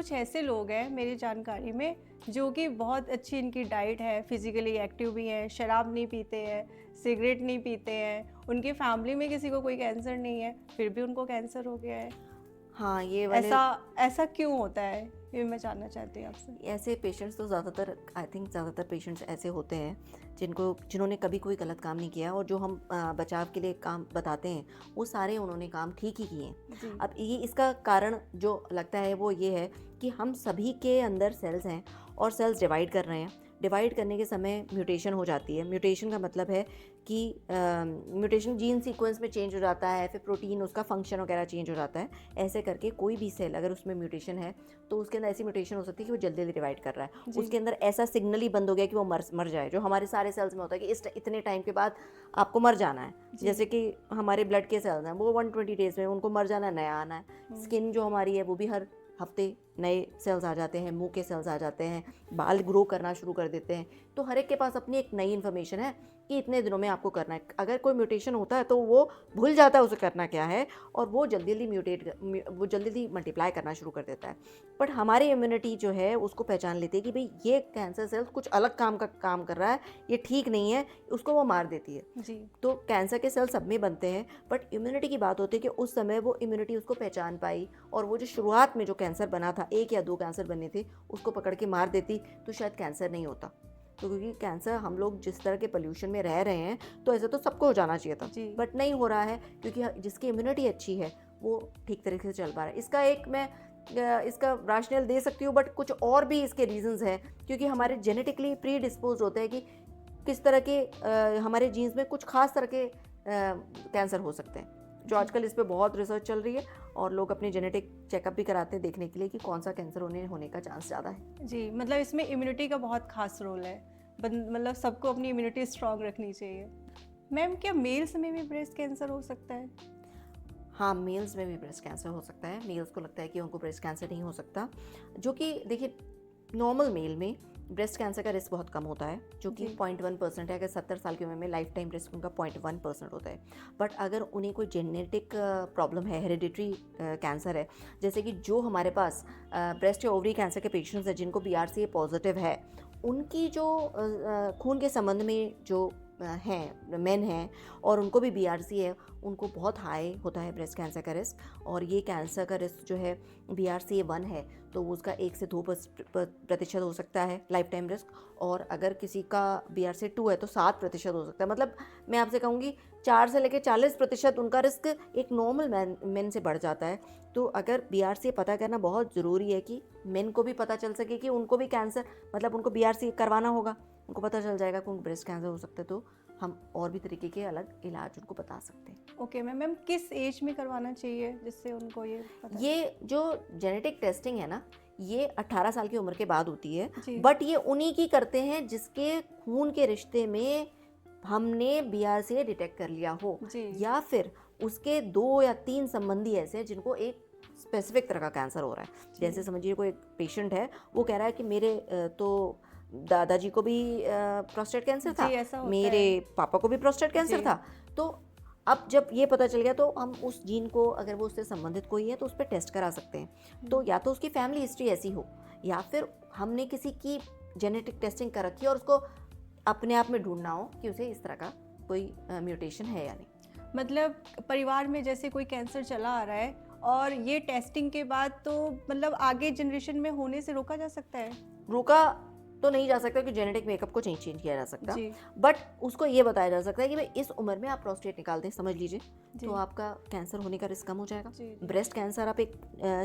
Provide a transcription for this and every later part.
कुछ ऐसे लोग हैं मेरी जानकारी में जो कि बहुत अच्छी इनकी डाइट है, फिजिकली एक्टिव भी हैं, शराब नहीं पीते हैं, सिगरेट नहीं पीते हैं, उनकी फैमिली में किसी को कोई कैंसर नहीं है, फिर भी उनको कैंसर हो गया है। हाँ, ये वाले ऐसा ऐसा क्यों होता है, ये मैं जानना चाहती हूँ आपसे। ऐसे पेशेंट्स तो ज़्यादातर, आई थिंक ज़्यादातर पेशेंट्स ऐसे होते हैं जिन्होंने कभी कोई गलत काम नहीं किया, और जो हम बचाव के लिए काम बताते हैं वो सारे उन्होंने काम ठीक ही किए हैं। अब ये इसका कारण जो लगता है वो ये है कि हम सभी के अंदर सेल्स हैं और सेल्स डिवाइड कर रहे हैं। डिवाइड करने के समय म्यूटेशन हो जाती है। म्यूटेशन का मतलब है कि म्यूटेशन जीन सीक्वेंस में चेंज हो जाता है, फिर प्रोटीन उसका फंक्शन वगैरह चेंज हो जाता है। ऐसे करके कोई भी सेल अगर उसमें म्यूटेशन है तो उसके अंदर ऐसी म्यूटेशन हो सकती है कि वो जल्दी जल्दी डिवाइड कर रहा है, उसके अंदर ऐसा सिग्नल ही बंद हो गया कि वो मर जाए। जो हमारे सारे सेल्स में होता है कि इतने टाइम के बाद आपको मर जाना है। जैसे कि हमारे ब्लड के सेल्स हैं वो 120 डेज में उनको मर जाना है, नया आना है। स्किन जो हमारी है वो भी हर हफ्ते नए सेल्स आ जाते हैं, मुंह के सेल्स आ जाते हैं, बाल ग्रो करना शुरू कर देते हैं। तो हर एक के पास अपनी एक नई इन्फॉर्मेशन है कि इतने दिनों में आपको करना है। अगर कोई म्यूटेशन होता है तो वो भूल जाता है उसे करना क्या है, और वो जल्दी जल्दी मल्टीप्लाई करना शुरू कर देता है। बट हमारी इम्यूनिटी जो है उसको पहचान लेती है कि भाई ये कैंसर सेल्स कुछ अलग काम कर रहा है, ये ठीक नहीं है, उसको वो मार देती है जी। तो कैंसर के सेल सब में बनते हैं, बट इम्यूनिटी की बात होती है कि उस समय वो इम्यूनिटी उसको पहचान पाई, और वो जो शुरुआत में जो कैंसर बना था, 1 या 2 कैंसर बने थे, उसको पकड़ के मार देती तो शायद कैंसर नहीं होता। तो क्योंकि कैंसर हम लोग जिस तरह के पोल्यूशन में रह रहे हैं तो ऐसा तो सबको हो जाना चाहिए था, बट नहीं हो रहा है क्योंकि जिसकी इम्यूनिटी अच्छी है वो ठीक तरीके से चल पा रहा है। इसका राशनल दे सकती हूँ, बट कुछ और भी इसके रीजंस हैं, क्योंकि हमारे जेनेटिकली प्री डिस्पोज होते हैं कि किस तरह के हमारे जीन्स में कुछ खास तरह के कैंसर हो सकते हैं। जो आजकल इस पे बहुत रिसर्च चल रही है और लोग अपने जेनेटिक चेकअप भी कराते हैं देखने के लिए कि कौन सा कैंसर होने का चांस ज़्यादा है। जी, मतलब इसमें इम्यूनिटी का बहुत खास रोल है। मतलब सबको अपनी इम्यूनिटी स्ट्रांग रखनी चाहिए। मैम, क्या मेल्स में भी ब्रेस्ट कैंसर हो सकता है? हाँ, मेल्स में भी ब्रेस्ट कैंसर हो सकता है। मेल्स को लगता है कि उनको ब्रेस्ट कैंसर नहीं हो सकता, जो कि देखिए नॉर्मल मेल में ब्रेस्ट कैंसर का रिस्क बहुत कम होता है, जो कि 0.1% है। अगर 70 साल की उम्र में लाइफ टाइम रिस्क उनका 0.1% होता है। बट अगर उन्हें कोई जेनेटिक प्रॉब्लम है, हेरिडिटरी कैंसर है, जैसे कि जो हमारे पास ब्रेस्ट या ओवरी कैंसर के पेशेंट्स हैं जिनको BRCA पॉजिटिव है, उनकी जो खून के संबंध में जो हैं मेन हैं और उनको भी BRCA है, उनको बहुत हाई होता है ब्रेस्ट कैंसर का रिस्क। और ये कैंसर का रिस्क जो है BRCA1 है तो उसका 1 से 2% हो सकता है लाइफ टाइम रिस्क, और अगर किसी का BRCA2 है तो 7% हो सकता है। मतलब मैं आपसे कहूँगी 4 से लेकर 40% उनका रिस्क एक नॉर्मल मेन से बढ़ जाता है। तो अगर BRCA पता करना बहुत ज़रूरी है कि मेन को भी पता चल सके कि उनको भी कैंसर, मतलब उनको BRCA करवाना होगा, उनको पता चल जाएगा कि उनको ब्रेस्ट कैंसर हो सकता है, तो हम और भी तरीके के अलग इलाज उनको बता सकते हैं। ओके मैम, किस एज में करवाना चाहिए जिससे उनको ये पता? ये जो जेनेटिक टेस्टिंग है ना, ये 18 साल की उम्र के बाद होती है, बट ये उन्हीं की करते हैं जिसके खून के रिश्ते में हमने BRCA डिटेक्ट कर लिया हो, या फिर उसके 2 या 3 संबंधी ऐसे हैं जिनको एक स्पेसिफिक तरह का कैंसर हो रहा है। जैसे समझिए कोई पेशेंट है, वो कह रहा है कि मेरे तो दादाजी को भी प्रोस्टेट कैंसर था, मेरे पापा को भी प्रोस्टेट कैंसर था। तो अब जब ये पता चल गया तो हम उस जीन को, अगर वो उससे संबंधित कोई है तो उस पर टेस्ट करा सकते हैं। तो या तो उसकी फैमिली हिस्ट्री ऐसी हो, या फिर हमने किसी की जेनेटिक टेस्टिंग कर रखी है और उसको अपने आप में ढूंढना हो कि उसे इस तरह का कोई म्यूटेशन है या नहीं। मतलब परिवार में जैसे कोई कैंसर चला आ रहा है और ये टेस्टिंग के बाद तो मतलब आगे जनरेशन में होने से रोका जा सकता है? रोका तो नहीं जा सकता कि जेनेटिक मेकअप को चेंज किया जा सकता, बट उसको ये बताया जा सकता है कि भाई इस उम्र में आप प्रोस्टेट निकाल दें, समझ लीजिए, तो आपका कैंसर होने का रिस्क कम हो जाएगा। ब्रेस्ट कैंसर आप एक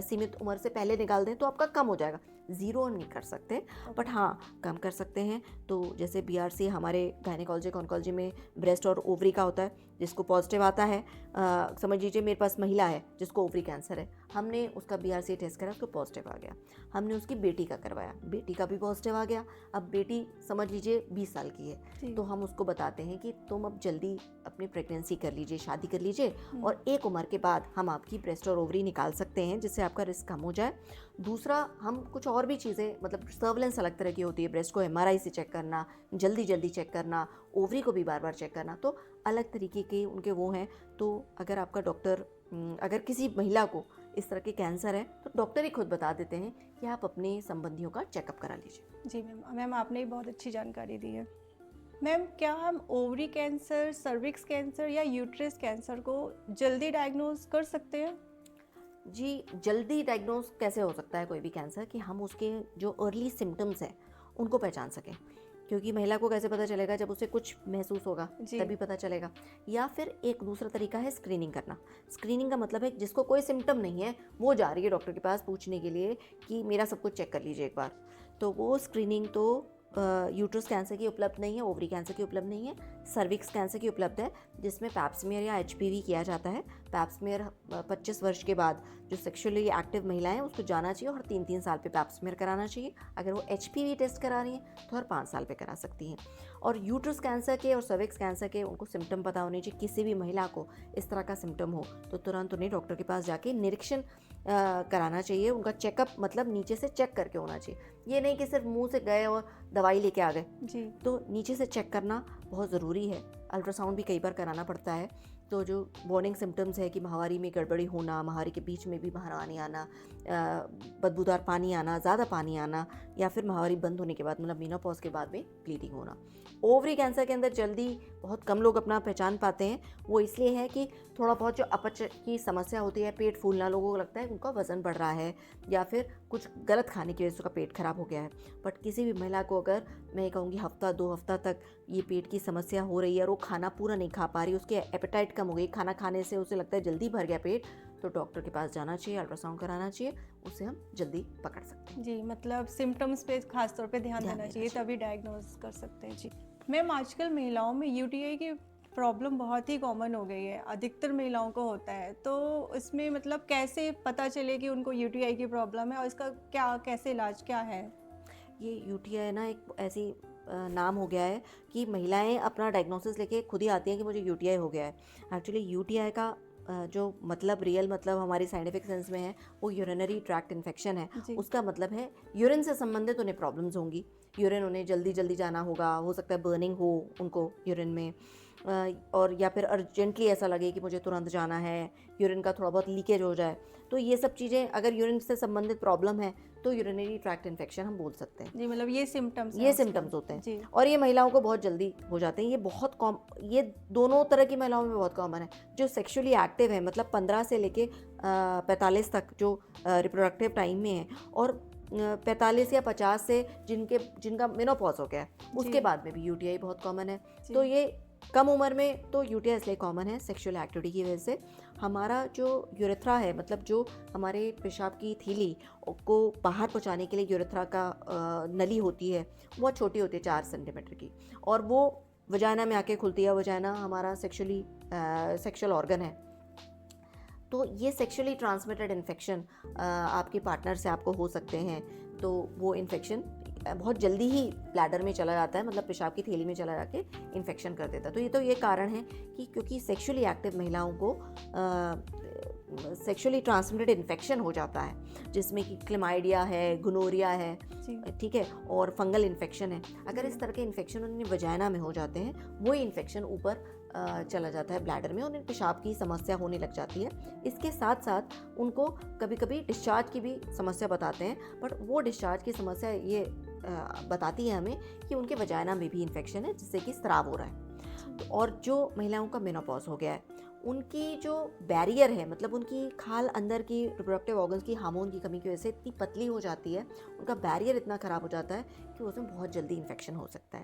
सीमित उम्र से पहले निकाल दें तो आपका कम हो जाएगा। ज़ीरो नहीं कर सकते, बट हाँ कम कर सकते हैं। तो जैसे BRCA हमारे गायनेकोलॉजी ऑन्कोलॉजी में ब्रेस्ट और ओवरी का होता है, जिसको पॉजिटिव आता है, समझ लीजिए मेरे पास महिला है जिसको ओवरी कैंसर है, हमने उसका BRCA टेस्ट करा, उसको पॉजिटिव आ गया। हमने उसकी बेटी का करवाया, बेटी का भी पॉजिटिव आ गया। अब बेटी समझ लीजिए 20 साल की है, तो हम उसको बताते हैं कि तुम अब जल्दी अपनी प्रेगनेंसी कर लीजिए, शादी कर लीजिए, और एक उम्र के बाद हम आपकी ब्रेस्ट और ओवरी निकाल सकते हैं जिससे आपका रिस्क कम हो जाए। दूसरा, हम कुछ और भी चीज़ें, मतलब सर्वेलेंस अलग तरह की होती है, ब्रेस्ट को MRI से चेक करना, जल्दी चेक करना, ओवरी को भी बार बार चेक करना, तो अलग तरीके के उनके वो हैं। तो अगर आपका डॉक्टर अगर किसी महिला को इस तरह के कैंसर है तो डॉक्टर ही खुद बता देते हैं कि आप अपने संबंधियों का चेकअप करा लीजिए। जी मैम आपने बहुत अच्छी जानकारी दी है। मैम क्या हम ओवरी कैंसर, सर्विक्स कैंसर या यूट्रस कैंसर को जल्दी डायग्नोज कर सकते हैं? जी, जल्दी डायग्नोज कैसे हो सकता है कोई भी कैंसर कि हम उसके जो अर्ली सिम्टम्स हैं उनको पहचान सकें, क्योंकि महिला को कैसे पता चलेगा, जब उसे कुछ महसूस होगा तभी पता चलेगा। या फिर एक दूसरा तरीका है स्क्रीनिंग करना। स्क्रीनिंग का मतलब है जिसको कोई सिम्टम नहीं है वो जा रही है डॉक्टर के पास पूछने के लिए कि मेरा सब कुछ चेक कर लीजिए एक बार। तो वो स्क्रीनिंग तो यूट्रस कैंसर की उपलब्ध नहीं है, ओवरी कैंसर की उपलब्ध नहीं है, सर्विक्स कैंसर की उपलब्ध है, जिसमें पैप्समियर या एचपीवी किया जाता है। पैप्समियर 25 वर्ष के बाद जो सेक्सुअली एक्टिव महिलाएं उसको जाना चाहिए और 3-3 साल पे पैप्समियर कराना चाहिए। अगर वो एचपीवी टेस्ट करा रही हैं तो हर 5 साल पे करा सकती हैं। और यूट्रस कैंसर के और सर्विक्स कैंसर के उनको सिम्टम पता होने चाहिए। किसी भी महिला को इस तरह का सिम्टम हो तो तुरंत उन्हें डॉक्टर के पास जाके निरीक्षण कराना चाहिए। उनका चेकअप मतलब नीचे से चेक करके होना चाहिए, ये नहीं कि सिर्फ मुंह से गए और दवाई लेके आ गए जी। तो नीचे से चेक करना बहुत ज़रूरी है। अल्ट्रासाउंड भी कई बार कराना पड़ता है। तो जो वार्निंग सिम्टम्स है कि माहवारी में गड़बड़ी होना, माहवारी के बीच में भी महारानी आना, बदबूदार पानी आना, ज़्यादा पानी आना, या फिर माहवारी बंद होने के बाद मतलब मेनोपॉज के बाद में ब्लीडिंग होना। ओवरी कैंसर के अंदर जल्दी बहुत कम लोग अपना पहचान पाते हैं। वो इसलिए है कि थोड़ा बहुत जो अपच की समस्या होती है, पेट फूलना, लोगों को लगता है उनका वज़न बढ़ रहा है या फिर कुछ गलत खाने की वजह से उसका पेट खराब हो गया है। बट किसी भी महिला को अगर मैं कहूँगी हफ्ता 2 हफ्ता तक ये पेट की समस्या हो रही है और वो खाना पूरा नहीं खा पा रही, उसके एपेटाइट कम हो गई, खाना खाने से उसे लगता है जल्दी भर गया पेट, तो डॉक्टर के पास जाना चाहिए, अल्ट्रासाउंड कराना चाहिए, उससे हम जल्दी पकड़ सकते हैं। जी, मतलब सिम्टम्स पे खास तौर पे ध्यान देना चाहिए, तभी डायग्नोज कर सकते हैं। जी मैम, आजकल महिलाओं में यूटीआई की प्रॉब्लम बहुत ही कॉमन हो गई है, अधिकतर महिलाओं को होता है, तो इसमें मतलब कैसे पता चले कि उनको यूटीआई की प्रॉब्लम है और इसका कैसे इलाज क्या है? ये यूटीआई ना एक ऐसी नाम हो गया है कि महिलाएं अपना डायग्नोसिस लेके खुद ही आती हैं कि मुझे यूटीआई हो गया है। एक्चुअली यूटीआई का जो मतलब रियल मतलब हमारी साइंटिफिक सेंस में है वो यूरिनरी ट्रैक्ट इन्फेक्शन है। उसका मतलब है यूरिन से संबंधित उन्हें प्रॉब्लम्स होंगी, यूरिन उन्हें जल्दी जल्दी जाना होगा, हो सकता है बर्निंग हो उनको यूरिन में, और या फिर अर्जेंटली ऐसा लगे कि मुझे तुरंत जाना है, यूरिन का थोड़ा बहुत लीकेज हो जाए। तो ये सब चीज़ें अगर यूरिन से संबंधित प्रॉब्लम है तो यूरिनरी ट्रैक्ट इन्फेक्शन हम बोल सकते हैं। जी, मतलब ये सिम्टम्स होते हैं और ये महिलाओं को बहुत जल्दी हो जाते हैं। ये दोनों तरह की महिलाओं में बहुत कॉमन है। जो सेक्सुअली एक्टिव है मतलब 15 से लेके 45 तक जो रिप्रोडक्टिव टाइम में है, और 45 या 50 से जिनका मेनोपॉज हो गया है उसके बाद में भी यूटीआई बहुत कॉमन है। तो ये कम उम्र में तो यूटीआई इसलिए कॉमन है सेक्सुअल एक्टिविटी की वजह से। हमारा जो यूरेथ्रा है मतलब जो हमारे पेशाब की थैली को बाहर पहुंचाने के लिए यूरेथ्रा का नली होती है वो छोटी होती है 4 सेंटीमीटर की, और वो वजाना में आके खुलती है। वजाना हमारा सेक्सुअल ऑर्गन है। तो ये सेक्सुअली ट्रांसमिटेड इन्फेक्शन आपके पार्टनर से आपको हो सकते हैं। तो वो इन्फेक्शन बहुत जल्दी ही ब्लैडर में चला जाता है, मतलब पेशाब की थैली में चला जाके इन्फेक्शन कर देता है। तो ये कारण है कि क्योंकि सेक्सुअली एक्टिव महिलाओं को सेक्सुअली ट्रांसमिटेड इन्फेक्शन हो जाता है, जिसमें कि क्लेमाइडिया है, गोनोरिया है, ठीक है, और फंगल इन्फेक्शन है। अगर इस तरह के इन्फेक्शन उन्हें वजाइना में हो जाते हैं, वो इन्फेक्शन ऊपर चला जाता है ब्लैडर में, उन्हें पेशाब की समस्या होने लग जाती है। इसके साथ साथ उनको कभी कभी डिस्चार्ज की भी समस्या बताते हैं, बट वो डिस्चार्ज की समस्या ये बताती है हमें कि उनके वजाइना में भी इन्फेक्शन है जिससे कि स्राव हो रहा है। और जो महिलाओं का मेनोपॉज हो गया है उनकी जो बैरियर है मतलब उनकी खाल अंदर की रिप्रोडक्टिव ऑर्गन्स की हार्मोन की कमी की वजह से इतनी पतली हो जाती है, उनका बैरियर इतना ख़राब हो जाता है कि उसमें बहुत जल्दी इन्फेक्शन हो सकता है।